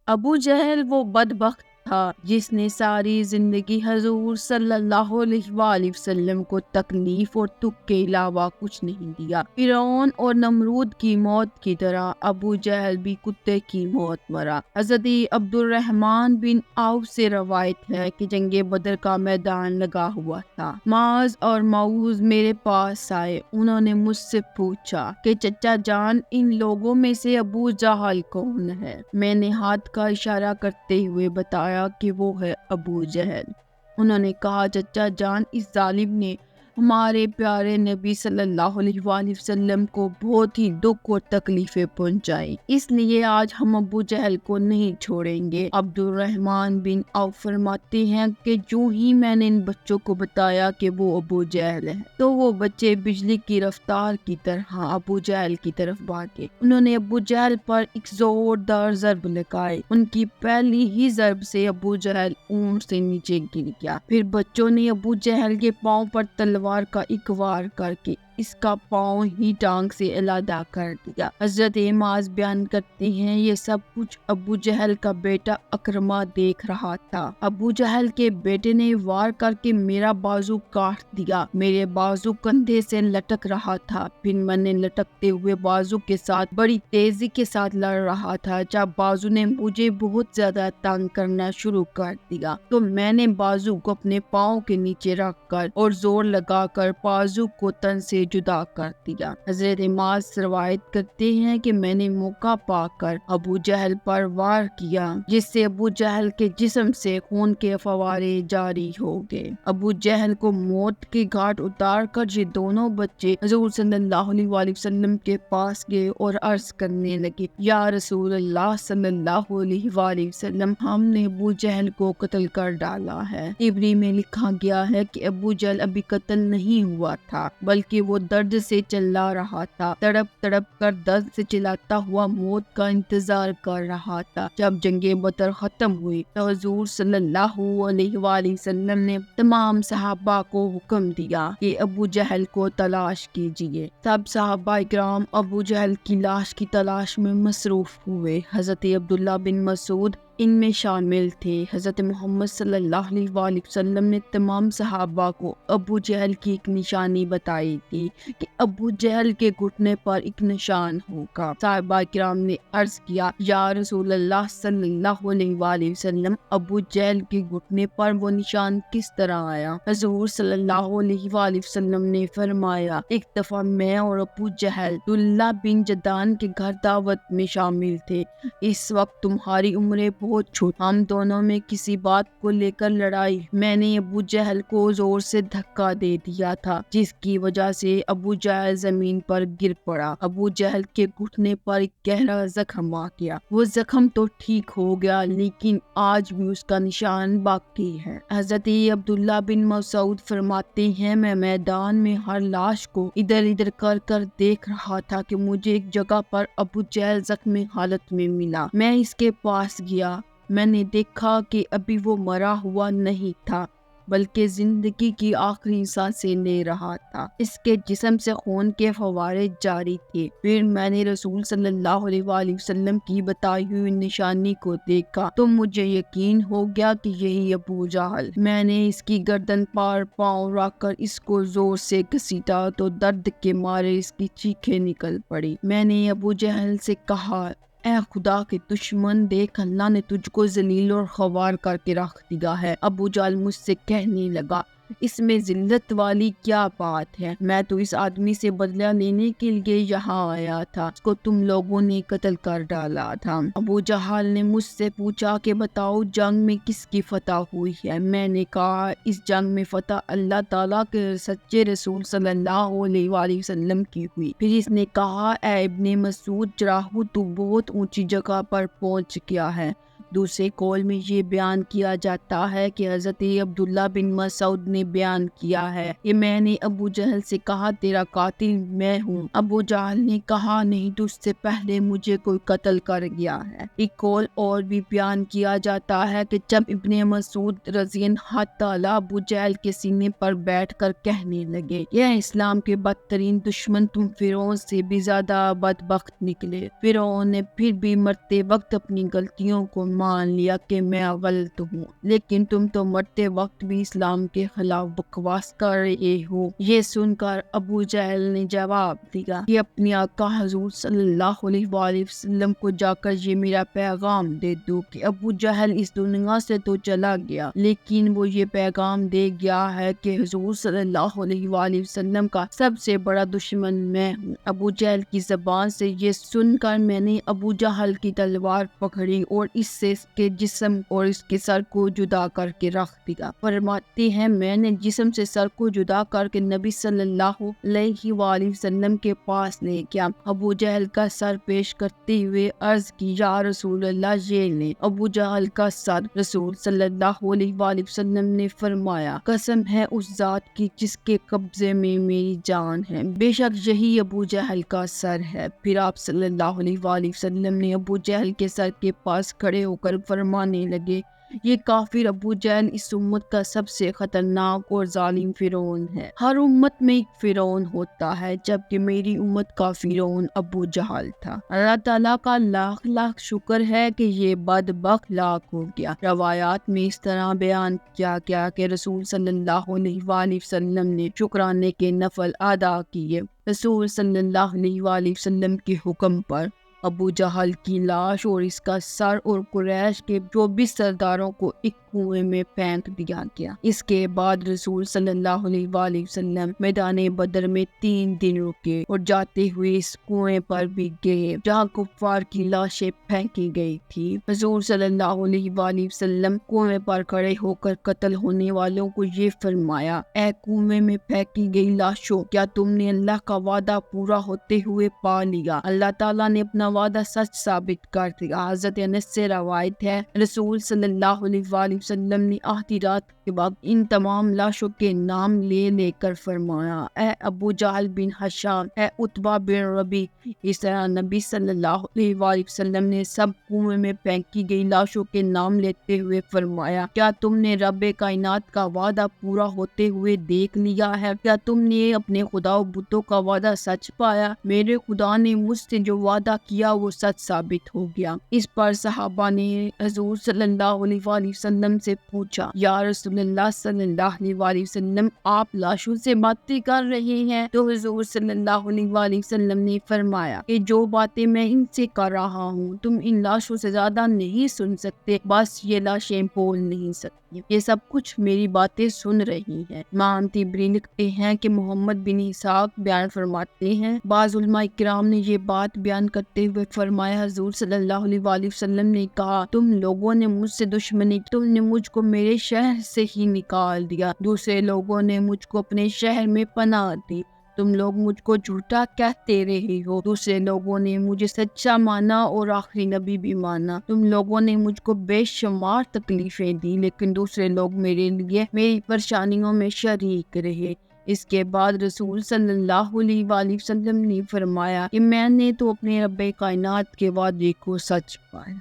ابو جہل وہ بدبخت تھا جس نے ساری زندگی حضور صلی اللہ علیہ وآلہ وسلم کو تکلیف اور دکھ کے علاوہ کچھ نہیں دیا۔ فرعون اور نمرود کی موت کی طرح ابو جہل بھی کتے کی موت مرا۔ حضرت عبد الرحمن بن عوف سے روایت ہے کہ جنگ بدر کا میدان لگا ہوا تھا۔ معاذ اور معوذ میرے پاس آئے۔ انہوں نے مجھ سے پوچھا کہ چچا جان، ان لوگوں میں سے ابو جہل کون ہے؟ میں نے ہاتھ کا اشارہ کرتے ہوئے بتایا کہ وہ ہے ابو جہل۔ انہوں نے کہا، چچا جان، اس ظالم نے ہمارے پیارے نبی صلی اللہ علیہ وآلہ وسلم کو بہت ہی دکھ اور تکلیفیں پہنچائی، اس لیے آج ہم ابو جہل کو نہیں چھوڑیں گے۔ عبد الرحمن بن عوف فرماتے ہیں کہ جو ہی میں نے ان بچوں کو بتایا کہ وہ ابو جہل ہے تو وہ بچے بجلی کی رفتار کی طرح ابو جہل کی طرف بھاگے۔ انہوں نے ابو جہل پر ایک زوردار ضرب لگائے۔ ان کی پہلی ہی ضرب سے ابو جہل اونٹ سے نیچے گر گیا۔ پھر بچوں نے ابو جہل کے پاؤں پر تلوار کا ایک وار کر کے اس کا پاؤں ہی ٹانگ سے علیحدہ کر دیا۔ حضرت معاذ بیان کرتے ہیں، یہ سب کچھ ابو جہل کا بیٹا اکرمہ دیکھ رہا تھا۔ ابو جہل کے بیٹے نے وار کر کے میرا بازو کاٹ دیا۔ میرے بازو کندھے سے لٹک رہا تھا۔ پھر میں نے لٹکتے ہوئے بازو کے ساتھ بڑی تیزی کے ساتھ لڑ رہا تھا۔ جب بازو نے مجھے بہت زیادہ تنگ کرنا شروع کر دیا تو میں نے بازو کو اپنے پاؤں کے نیچے رکھ کر اور زور لگا کر بازو کو تن سے جدا کر دیا۔ حضرت معاذ روایت کرتے ہیں کہ میں نے موقع پا کر ابو جہل پر وار کیا، جس سے ابو جہل کے جسم سے خون کے فوارے جاری ہو گئے۔ ابو جہل کو موت کے گھاٹ اتار کر یہ دونوں بچے حضور صلی اللہ علیہ وآلہ وسلم کے پاس گئے اور عرض کرنے لگے، یا رسول اللہ صلی اللہ علیہ وآلہ وسلم، ہم نے ابو جہل کو قتل کر ڈالا ہے۔ عبری میں لکھا گیا ہے کہ ابو جہل ابھی قتل نہیں ہوا تھا بلکہ وہ درد سے چلا رہا تھا، تڑپ تڑپ کر درد سے چلاتا ہوا موت کا انتظار کر رہا تھا۔ جب جنگ بدر ختم ہوئی تو حضور صلی اللہ علیہ وآلہ وسلم نے تمام صحابہ کو حکم دیا کہ ابو جہل کو تلاش کیجیے۔ سب صحابہ اکرام ابو جہل کی لاش کی تلاش میں مصروف ہوئے۔ حضرت عبداللہ بن مسعود ان میں شامل تھے۔ حضرت محمد صلی اللہ علیہ وآلہ وسلم نے تمام صحابہ کو ابو جہل کی ایک نشانی بتائی تھی کہ ابو جہل کے گھٹنے پر ایک نشان ہوگا۔ صحابہ کرام نے عرض کیا، یا رسول اللہ صلی اللہ علیہ وآلہ وسلم، ابو جہل کے گھٹنے پر وہ نشان کس طرح آیا؟ حضور صلی اللہ علیہ وآلہ وسلم نے فرمایا، ایک دفعہ میں اور ابو جہل عبداللہ بن جدعان کے گھر دعوت میں شامل تھے۔ اس وقت تمہاری عمریں بہت چھوٹی، ہم دونوں میں کسی بات کو لے کر لڑائی، میں نے ابو جہل کو زور سے دھکا دے دیا تھا جس کی وجہ سے ابو جہل زمین پر گر پڑا۔ ابو جہل کے گھٹنے پر ایک گہرا زخم آ گیا۔ وہ زخم تو ٹھیک ہو گیا لیکن آج بھی اس کا نشان باقی ہے۔ حضرت عبداللہ بن مسعود فرماتے ہیں، میں میدان میں ہر لاش کو ادھر ادھر کر کر دیکھ رہا تھا کہ مجھے ایک جگہ پر ابو جہل زخمی حالت میں ملا۔ میں اس کے پاس گیا، میں نے دیکھا کہ ابھی وہ مرا ہوا نہیں تھا بلکہ زندگی کی آخری سانسیں لے رہا تھا۔ اس کے جسم سے خون کے فوارے جاری تھے۔ پھر میں نے رسول صلی اللہ علیہ وآلہ وسلم کی بتائی ہوئی نشانی کو دیکھا تو مجھے یقین ہو گیا کہ یہی ابو جہل۔ میں نے اس کی گردن پر پاؤں رکھ کر اس کو زور سے گھسیٹا تو درد کے مارے اس کی چیخیں نکل پڑی۔ میں نے ابو جہل سے کہا، اے خدا کے دشمن، دیکھ اللہ نے تجھ کو ذلیل اور خوار کر کے رکھ دیا ہے۔ ابو جہل مجھ سے کہنے لگا، اس میں ذلت والی کیا بات ہے؟ میں تو اس آدمی سے بدلہ لینے کے لیے یہاں آیا تھا، اس کو تم لوگوں نے قتل کر ڈالا تھا۔ ابو جہل نے مجھ سے پوچھا کہ بتاؤ جنگ میں کس کی فتح ہوئی ہے؟ میں نے کہا، اس جنگ میں فتح اللہ تعالیٰ کے سچے رسول صلی اللہ علیہ وآلہ وسلم کی ہوئی۔ پھر اس نے کہا، اے ابن مسعود، چراہو تو بہت اونچی جگہ پر پہنچ گیا ہے۔ دوسرے قول میں یہ بیان کیا جاتا ہے کہ حضرت عبداللہ بن مسعود نے بیان کیا ہے کہ میں نے ابو جہل سے کہا، تیرا قاتل میں ہوں۔ ابو جہل نے کہا، نہیں، تو اس سے پہلے مجھے کوئی قتل کر گیا ہے۔ ایک قول اور بھی بیان کیا جاتا ہے کہ جب ابن مسعود رضی اللہ تعالیٰ ابو جہل کے سینے پر بیٹھ کر کہنے لگے، یہ اسلام کے بدترین دشمن تم فرعون سے بھی زیادہ بدبخت نکلے۔ فرعون نے پھر بھی مرتے وقت اپنی غلطیوں کو مان لیا کہ میں غلط ہوں، لیکن تم تو مرتے وقت بھی اسلام کے خلاف بکواس کر رہے ہو۔ یہ سن کر ابو جہل نے جواب دیا کہ اپنی آقا حضور صلی اللہ علیہ وآلہ وسلم کو جا کر یہ میرا پیغام دے دو کہ ابو جہل اس دنیا سے تو چلا گیا، لیکن وہ یہ پیغام دے گیا ہے کہ حضور صلی اللہ علیہ وآلہ وسلم کا سب سے بڑا دشمن میں ہوں۔ ابو جہل کی زبان سے یہ سن کر میں نے ابو جہل کی تلوار پکڑی اور اس سے اس کے جسم اور اس کے سر کو جدا کر کے رکھ دیا۔ فرماتے ہیں میں نے جسم سے سر کو جدا کر کے نبی صلی اللہ علیہ وآلہ وسلم کے پاس لے گیا۔ ابو جہل کا سر پیش کرتے ہوئے عرض کی یا رسول اللہ یہ لیں۔ ابو جہل کا سر رسول صلی اللہ علیہ وآلہ وسلم نے فرمایا قسم ہے اس ذات کی جس کے قبضے میں میری جان ہے، بے شک یہی ابو جہل کا سر ہے۔ پھر آپ صلی اللہ علیہ وآلہ وسلم نے ابو جہل کے سر کے پاس کھڑے ہو کر فرمانے لگے یہ کافر ابو جہل اس امت کا سب سے خطرناک اور ظالم فرعون ہے۔ ہر امت میں ایک فرعون ہوتا ہے، جبکہ میری امت کا فرعون ابو جہل تھا۔ اللہ تعالیٰ کا لاکھ لاکھ شکر ہے کہ یہ بدبخت لاکھ ہو گیا۔ روایات میں اس طرح بیان کیا گیا کہ رسول صلی اللہ علیہ وآلہ وسلم نے شکرانے کے نفل ادا کیے۔ رسول صلی اللہ علیہ وآلہ وسلم کے حکم پر ابو جہل کی لاش اور اس کا سر اور قریش کے 24 سرداروں کو ایک کنویں میں پھینک دیا گیا۔ اس کے بعد رسول صلی اللہ علیہ وآلہ وسلم میدان بدر میں 3 دن رکے اور جاتے ہوئے اس کنویں پر بھی گئے جہاں کفار کی لاشیں پھینکی گئی تھی۔ رسول صلی اللہ علیہ وآلہ وسلم کنویں پر کھڑے ہو کر قتل ہونے والوں کو یہ فرمایا اے کنویں میں پھینکی گئی لاشوں، کیا تم نے اللہ کا وعدہ پورا ہوتے ہوئے پا لیا؟ اللہ تعالیٰ نے اپنا وعدہ سچ ثابت کر دیا۔ حضرت انس سے روایت ہے رسول صلی اللہ علیہ وآلہ وسلم نے آخری رات کے بعد ان تمام لاشوں کے نام لے لے کر فرمایا اے ابو جہل بن ہشام، اے عتبہ بن ربی۔ اس طرح نبی صلی اللہ علیہ وآلہ وسلم نے سب کنویں میں پھینکی گئی لاشوں کے نام لیتے ہوئے فرمایا کیا تم نے رب کائنات کا وعدہ پورا ہوتے ہوئے دیکھ لیا ہے؟ کیا تم نے اپنے خدا و بتوں کا وعدہ سچ پایا؟ میرے خدا نے مجھ سے جو وعدہ کیا وہ سچ ثابت ہو گیا۔ اس پر صحابہ نے حضور صلی اللہ علیہ وآلہ وسلم سے پوچھا یا رسول اللہ صلی اللہ علیہ وآلہ وسلم آپ لاشوں سے باتیں کر رہے ہیں؟ تو حضور صلی اللہ علیہ وآلہ وسلم نے فرمایا کہ جو باتیں میں ان سے کر رہا ہوں تم ان لاشوں سے زیادہ نہیں سن سکتے، بس یہ لاشیں بول نہیں سکتی، یہ سب کچھ میری باتیں سن رہی ہیں۔ امام طبری لکھتے ہیں کہ محمد بن اسحاق بیان فرماتے ہیں بعض علماء کرام نے یہ بات بیان کرتے ہوئے فرمایا حضور صلی اللہ علیہ وآلہ وسلم نے کہا تم لوگوں نے مجھ سے دشمنی، تم نے مجھ کو میرے شہر سے ہی نکال دیا، دوسرے لوگوں نے مجھ کو اپنے شہر میں پناہ دی، تم لوگ مجھ کو جھوٹا کہتے رہے ہو، دوسرے لوگوں نے مجھے سچا مانا اور آخری نبی بھی مانا، تم لوگوں نے مجھ کو بے شمار تکلیفیں دی لیکن دوسرے لوگ میرے لیے میری پریشانیوں میں شریک رہے۔ اس کے بعد رسول صلی اللہ علیہ وآلہ وسلم نے فرمایا کہ میں نے تو اپنے رب کائنات کے وعدے کو سچ پایا۔